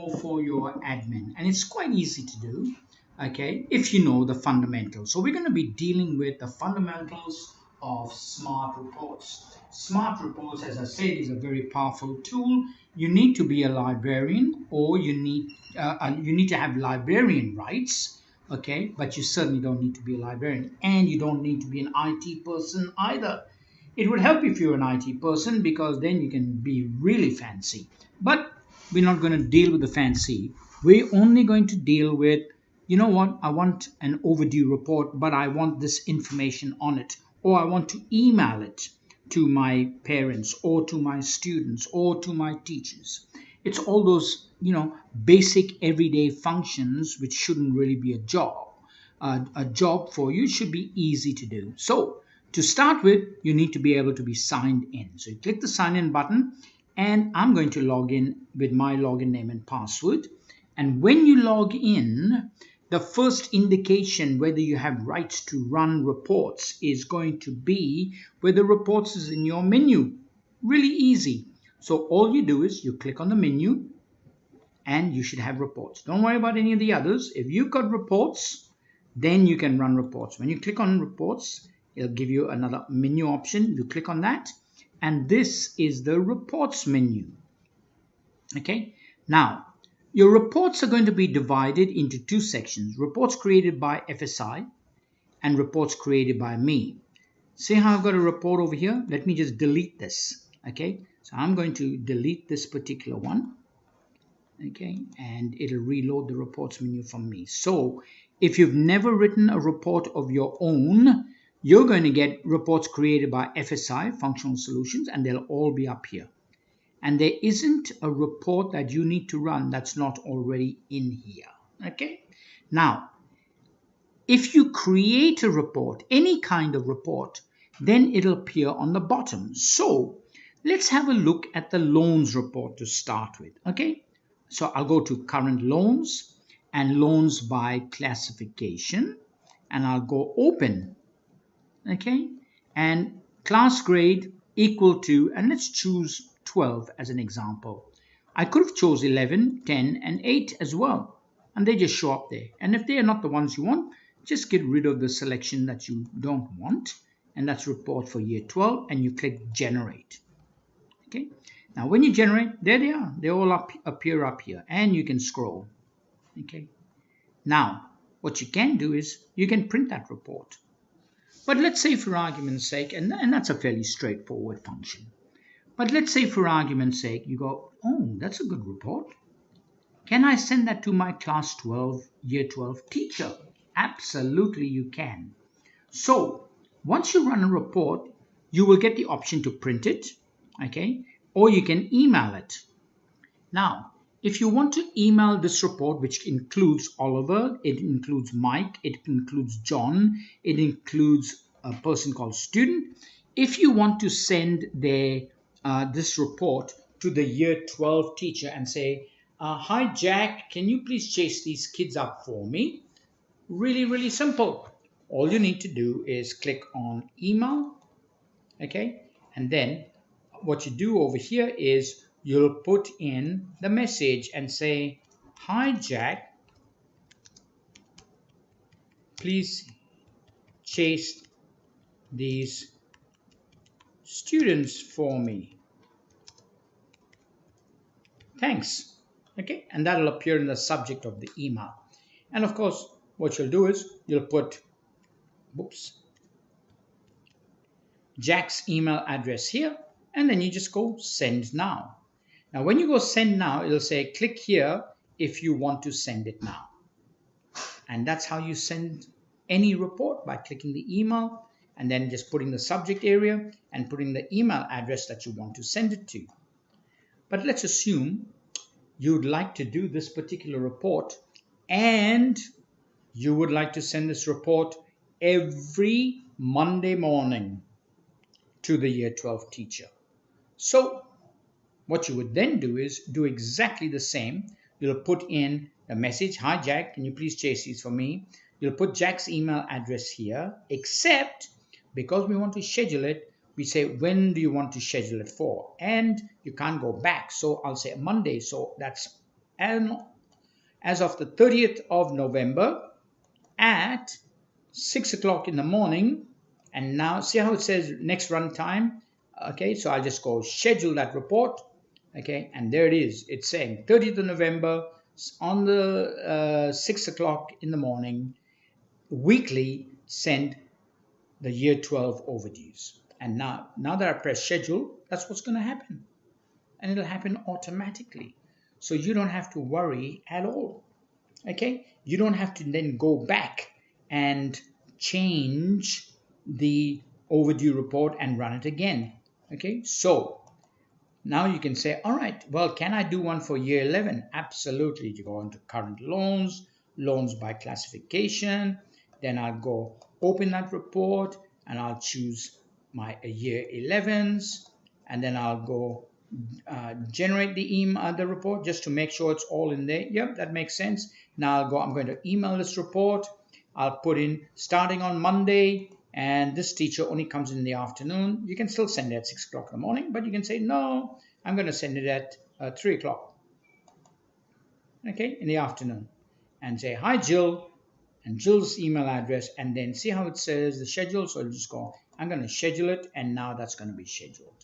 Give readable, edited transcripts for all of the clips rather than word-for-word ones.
more for your admin, and it's quite easy to do, okay, if you know the fundamentals. So we're going to be dealing with the fundamentals of Smart Reports. Smart Reports, as I said, is a very powerful tool. You need to be a librarian, or you need to have librarian rights, okay, but you certainly don't need to be a librarian, and you don't need to be an IT person either. It would help if you're an IT person, because then you can be really fancy. But we're not going to deal with the fancy. We're only going to deal with, you know what, I want an overdue report, but I want this information on it, or I want to email it to my parents, or to my students, or to my teachers. It's all those, basic everyday functions which shouldn't really be a job. A job for you should be easy to do. So to start with, you need to be able to be signed in. So you click the sign in button, and I'm going to log in with my login name and password. And when you log in, the first indication whether you have rights to run reports is going to be whether reports is in your menu. Really easy. So all you do is you click on the menu, and you should have reports. Don't worry about any of the others. If you've got reports, then you can run reports. When you click on reports, it'll give you another menu option. You click on that, and this is the reports menu. Okay, now your reports are going to be divided into two sections: reports created by FSI and reports created by me. See how I've got a report over here? Let me just delete this. Okay, so I'm going to delete this particular one. Okay, and it'll reload the reports menu from me. So if you've never written a report of your own, you're going to get reports created by FSI, Functional Solutions, and they'll all be up here. And there isn't a report that you need to run that's not already in here. Okay, now if you create a report, any kind of report, then it'll appear on the bottom. So let's have a look at the loans report to start with. Okay, so I'll go to current loans and loans by classification, and I'll go open. Okay, and class grade equal to, and let's choose 12 as an example. I could have chose 11, 10, and 8 as well, and they just show up there. And if they are not the ones you want, just get rid of the selection that you don't want, and that's report for year 12, and you click generate. Okay, now when you generate, there they are. They all appear up here, and you can scroll. Okay, now what you can do is you can print that report. But let's say for argument's sake, and that's a fairly straightforward function. But let's say for argument's sake, you go, oh, that's a good report. Can I send that to my class 12, year 12 teacher? Absolutely you can. So once you run a report, you will get the option to print it, okay, or you can email it. Now, if you want to email this report, which includes Oliver, it includes Mike, it includes John, it includes a person called student. If you want to send this report to the year 12 teacher and say, hi Jack, can you please chase these kids up for me? Really, really simple. All you need to do is click on email, okay, and then what you do over here is you'll put in the message and say, hi Jack, please chase these students for me. Thanks. Okay, and that'll appear in the subject of the email. And of course, what you'll do is you'll put Jack's email address here, and then you just go send now. Now when you go send now, it'll say click here if you want to send it now. And that's how you send any report, by clicking the email and then just putting the subject area and putting the email address that you want to send it to. But let's assume you'd like to do this particular report and you would like to send this report every Monday morning to the year 12 teacher. So what you would then do is do exactly the same. You'll put in a message, hi Jack, can you please chase these for me? You'll put Jack's email address here, except because we want to schedule it, we say, when do you want to schedule it for? And you can't go back. So I'll say Monday. So that's and as of the 30th of November at 6 o'clock in the morning. And now see how it says next run time. Okay, so I'll just go schedule that report. Okay, and there it is. It's saying 30th of November on the 6 o'clock in the morning, weekly send the year 12 overdues. And now that I press schedule, that's what's going to happen. And it'll happen automatically. So you don't have to worry at all. Okay, you don't have to then go back and change the overdue report and run it again. Okay, so now you can say, all right, well, can I do one for year 11? Absolutely. You go into current loans, loans by classification. Then I'll go open that report and I'll choose my year 11s, and then I'll go generate the report just to make sure it's all in there. Yep, that makes sense. Now I'm going to email this report. I'll put in starting on Monday, and this teacher only comes in the afternoon. You can still send it at 6 o'clock in the morning, but you can say, no, I'm going to send it at 3 o'clock, okay, in the afternoon, and say, hi, Jill, and Jill's email address, and then see how it says the schedule. So I'll just go, I'm going to schedule it, and now that's going to be scheduled.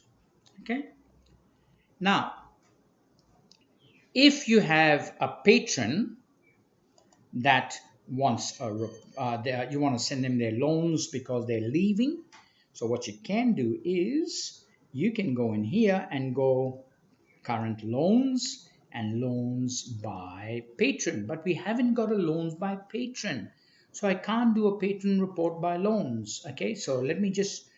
Okay. Now, if you have a patron that wants you want to send them their loans because they're leaving, so what you can do is you can go in here and go current loans and loans by patron, but we haven't got a loans by patron, so I can't do a patron report by loans. Okay, so let me just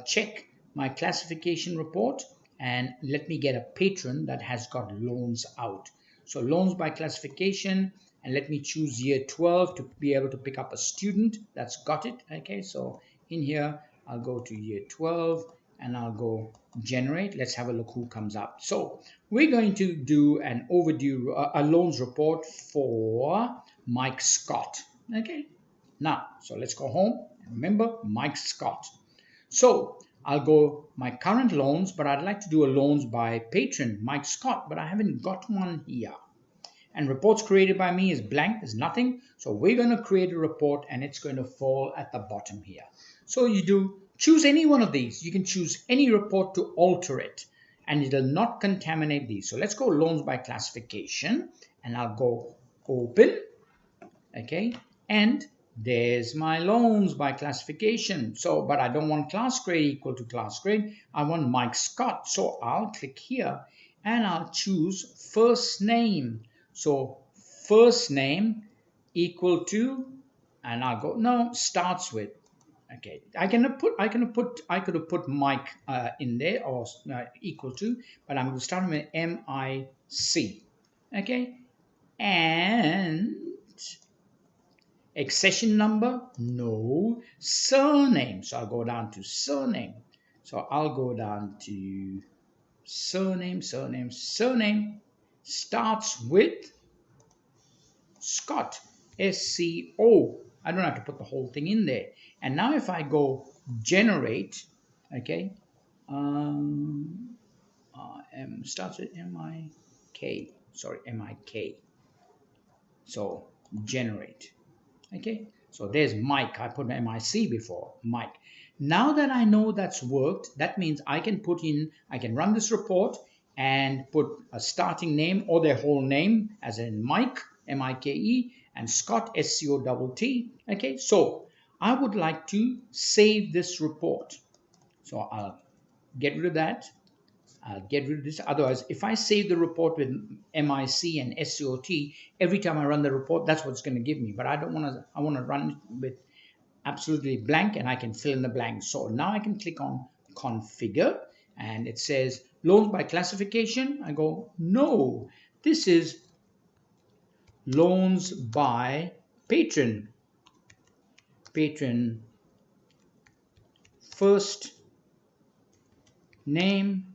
check my classification report and let me get a patron that has got loans out. So loans by classification, and let me choose year 12 to be able to pick up a student that's got it. Okay, so in here I'll go to year 12 and I'll go generate. Let's have a look who comes up. So we're going to do an overdue a loans report for Mike Scott. Okay, now so let's go home. Remember, Mike Scott. So I'll go my current loans, but I'd like to do a loans by patron Mike Scott, but I haven't got one here. And reports created by me is blank, there's nothing. So we're going to create a report and it's going to fall at the bottom here. So you choose any one of these. You can choose any report to alter it and it'll not contaminate these. So let's go loans by classification and I'll go open. Okay, and there's my loans by classification. So, but I don't want class grade equal to class grade. I want Mike Scott. So I'll click here and I'll choose first name. So first name equal to, and I'll go, no, starts with. Okay, I could have put Mike in there or equal to, but I'm going to start with MIC. Okay, and accession number, no. Surname, so I'll go down to surname. So I'll go down to surname. Starts with Scott, SCO. I don't have to put the whole thing in there. And now if I go generate, okay, starts with MIK. Sorry, MIK. So generate. Okay, so there's Mike. I put MIC before Mike. Now that I know that's worked, that means I can run this report and put a starting name or their whole name, as in Mike, MIKE, and Scott, SCOTT. Okay, so I would like to save this report. So I'll get rid of that. I'll get rid of this. Otherwise, if I save the report with MIC and SCOT, every time I run the report, that's what it's going to give me. But I don't want to. I want to run it with absolutely blank, and I can fill in the blanks. So now I can click on Configure, and it says loans by classification. I go, no, this is loans by patron. Patron first name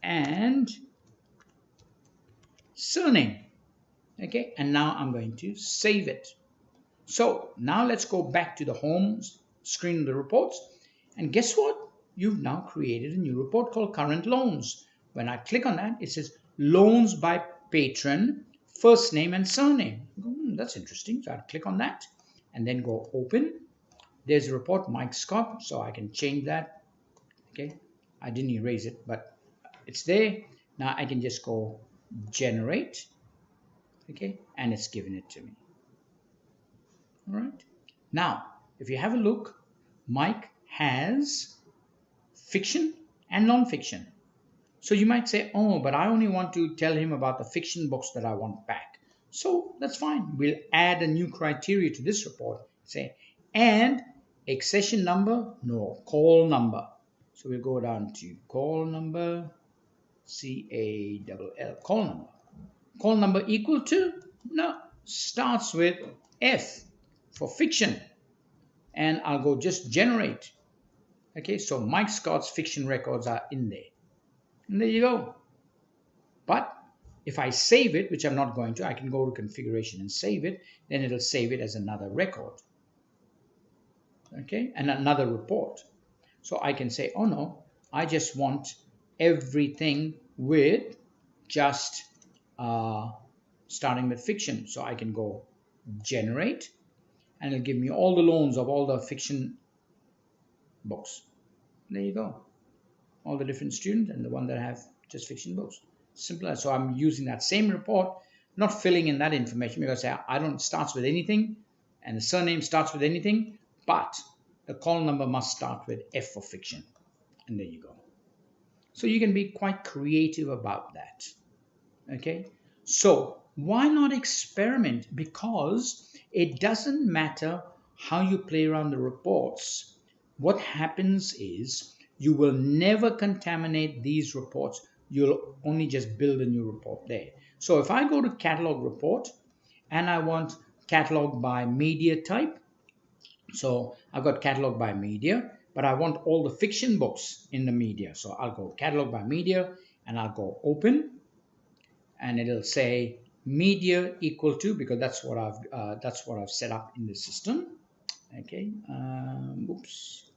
and surname. Okay, and now I'm going to save it. So now let's go back to the home screen of the reports, and guess what? You've now created a new report called current loans. When I click on that, it says loans by patron, first name and surname. That's interesting. So I'll click on that and then go open. There's a report, Mike Scott, so I can change that. Okay, I didn't erase it, but it's there. Now I can just go generate. Okay, and it's given it to me. All right. Now, if you have a look, Mike has fiction and non-fiction. So you might say, oh, but I only want to tell him about the fiction books that I want back. So that's fine. We'll add a new criteria to this report. Say, and accession number, no, call number. So we'll go down to call number, CALL, call number. Call number equal to, no, starts with F for fiction. And I'll go just generate. Okay, so Mike Scott's fiction records are in there. And there you go. But if I save it, which I'm not going to, I can go to configuration and save it, then it'll save it as another record. Okay, and another report. So I can say, oh no, I just want everything with just starting with fiction. So I can go generate, and it'll give me all the loans of all the fiction books. There you go. All the different students and the one that have just fiction books. Simple as. So I'm using that same report, not filling in that information because I don't starts with anything and the surname starts with anything, but the call number must start with F for fiction. And there you go. So you can be quite creative about that. Okay. So why not experiment? Because it doesn't matter how you play around the reports. What happens is you will never contaminate these reports. You'll only just build a new report there. So if I go to catalog report and I want catalog by media type, so I've got catalog by media, but I want all the fiction books in the media. So I'll go catalog by media and I'll go open, and it'll say media equal to, because that's what I've set up in the system. Okay. Oops.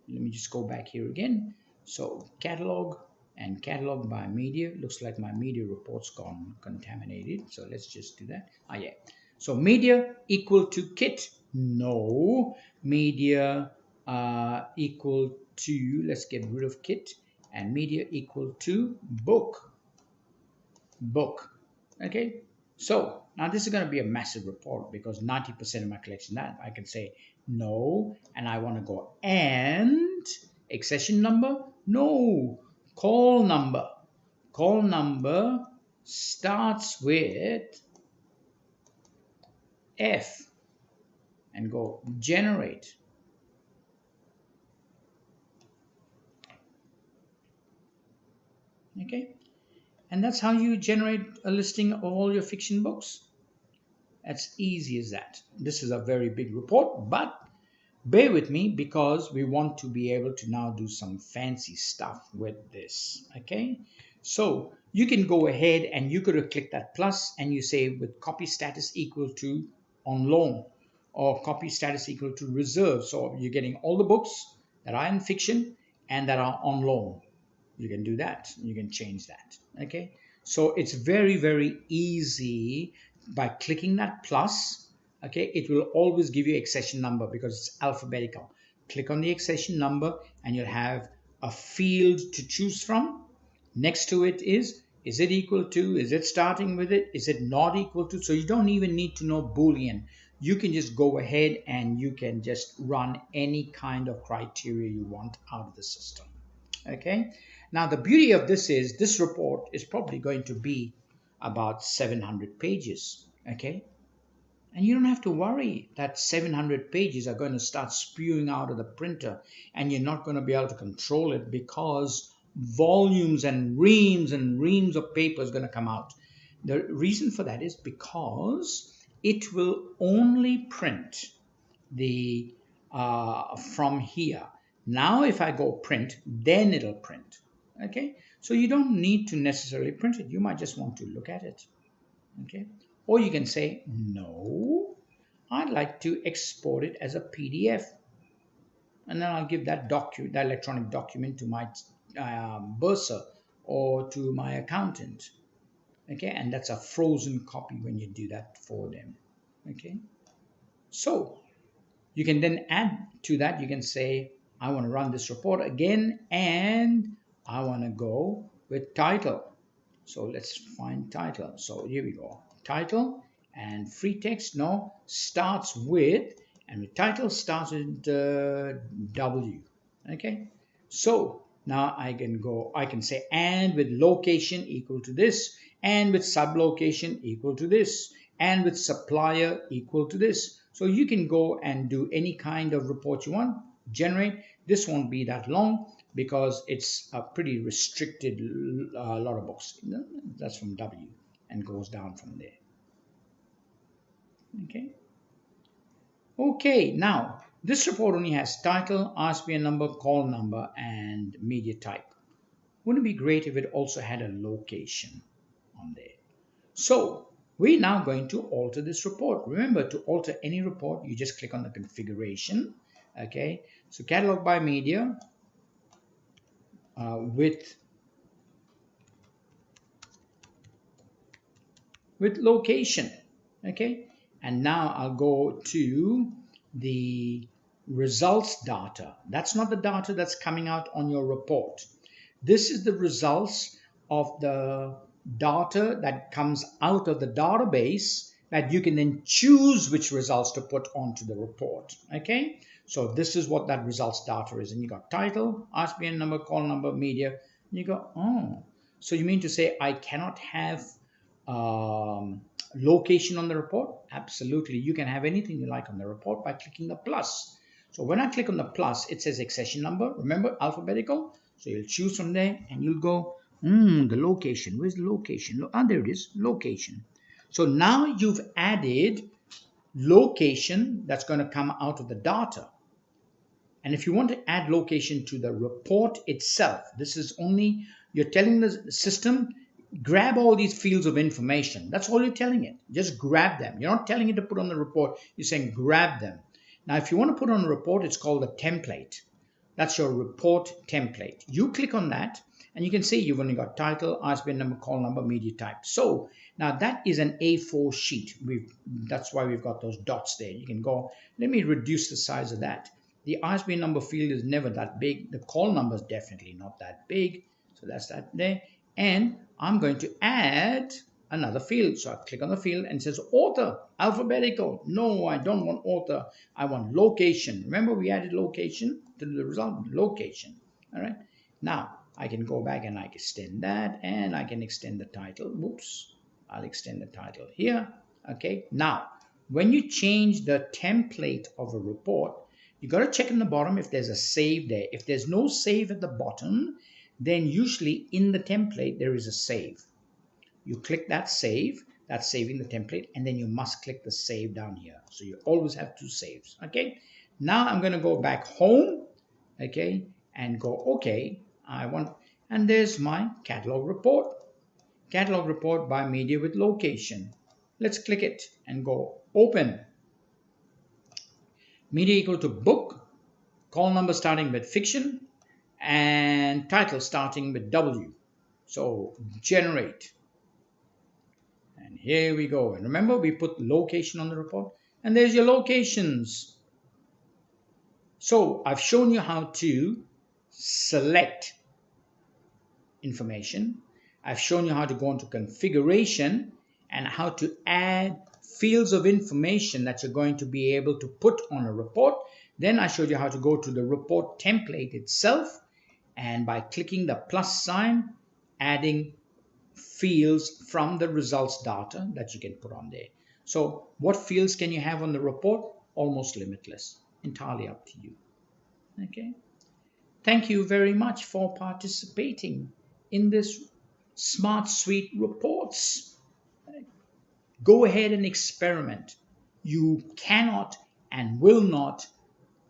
Let me just go back here again. So catalog and catalog by media. Looks like my media report's gone contaminated. So let's just do that. Yeah. So media equal to kit. No. Media equal to, let's get rid of kit. And media equal to book. Book. Okay. So now this is going to be a massive report because 90% of my collection that I can say no, and I want to go and accession number, no, call number. Call number starts with F and go generate. Okay. And that's how you generate a listing of all your fiction books. As easy as that. This is a very big report, but bear with me because we want to be able to now do some fancy stuff with this. Okay, so you can go ahead and you could have clicked that plus and you say with copy status equal to on loan or copy status equal to reserve. So you're getting all the books that are in fiction and that are on loan. You can do that. You can change that. Okay, so it's very, very easy. By clicking that plus, okay, it will always give you accession number because it's alphabetical. Click on the accession number and you'll have a field to choose from. Next to it is it equal to, is it starting with it, is it not equal to? So you don't even need to know Boolean. You can just go ahead and you can just run any kind of criteria you want out of the system. Okay, now the beauty of this is this report is probably going to be about 700 pages. Okay, and you don't have to worry that 700 pages are going to start spewing out of the printer and you're not going to be able to control it because volumes and reams of paper is going to come out. The reason for that is because it will only print the from here. Now if I go print, then it'll print. Okay, so you don't need to necessarily print it. You might just want to look at it. Okay, or you can say no, I'd like to export it as a PDF, and then I'll give that electronic document to my bursar or to my accountant. Okay, and that's a frozen copy when you do that for them. Okay, so you can then add to that, you can say, I want to run this report again and I want to go with title. So let's find title. So here we go. Title and free text now starts with, and the title starts with W. Okay. So now I can say and with location equal to this, and with sublocation equal to this, and with supplier equal to this. So you can go and do any kind of report you want, generate. This won't be that long because it's a pretty restricted lot of books. That's from W and goes down from there. Okay. Okay, now this report only has title, ISBN number, call number, and media type. Wouldn't it be great if it also had a location on there? So we're now going to alter this report. Remember, to alter any report, you just click on the configuration. Okay, so catalog by media with location. Okay, and now I'll go to the results data. That's not the data that's coming out on your report. This is the results of the data that comes out of the database that you can then choose which results to put onto the report. Okay, so this is what that results data is. And you got title, ISBN number, call number, media. And you go, oh, so you mean to say I cannot have location on the report? Absolutely. You can have anything you like on the report by clicking the plus. So when I click on the plus, it says accession number. Remember, alphabetical. So you'll choose from there and you'll go, the location. Where's the location? Ah, there it is, location. So now you've added location that's going to come out of the data. And if you want to add location to the report itself, this is only, you're telling the system, grab all these fields of information. That's all you're telling it. Just grab them. You're not telling it to put on the report. You're saying grab them. Now, if you want to put on a report, it's called a template. That's your report template. You click on that and you can see you've only got title, ISBN number, call number, media type. So now that is an A4 sheet. That's why we've got those dots there. You can go, let me reduce the size of that. The ISBN number field is never that big. The call number is definitely not that big. So that's that there. And I'm going to add another field. So I click on the field and it says author, alphabetical. No, I don't want author. I want location. Remember we added location to the result, location. All right. Now I can go back and I can extend that and I can extend the title. Whoops. I'll extend the title here. Okay. Now, when you change the template of a report, you got to check in the bottom if there's a save there. If there's no save at the bottom, then usually in the template there is a save. You click that save, that's saving the template, and then you must click the save down here. So you always have two saves. Okay. Now I'm going to go back home. Okay, and go okay. And there's my catalog report. Catalog report by media with location. Let's click it and go open. Media equal to book, call number starting with fiction, and title starting with W. So generate. And here we go. And remember, we put location on the report. And there's your locations. So I've shown you how to select information. I've shown you how to go into configuration and how to add fields of information that you're going to be able to put on a report. Then I showed you how to go to the report template itself, and by clicking the plus sign, adding fields from the results data that you can put on there. So what fields can you have on the report? Almost limitless, entirely up to you. Okay. Thank you very much for participating in this Smart Suite Reports. Go ahead and experiment. You cannot and will not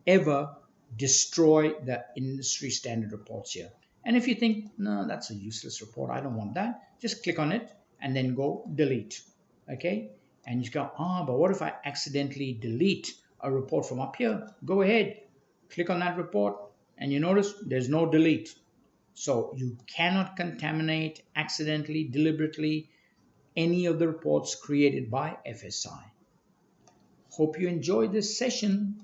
ever destroy the industry standard reports here. And if you think, no, that's a useless report, I don't want that, just click on it and then go delete. Okay? And you go, but what if I accidentally delete a report from up here? Go ahead, click on that report, and you notice there's no delete. So you cannot contaminate accidentally, deliberately any of the reports created by FSI. Hope you enjoyed this session.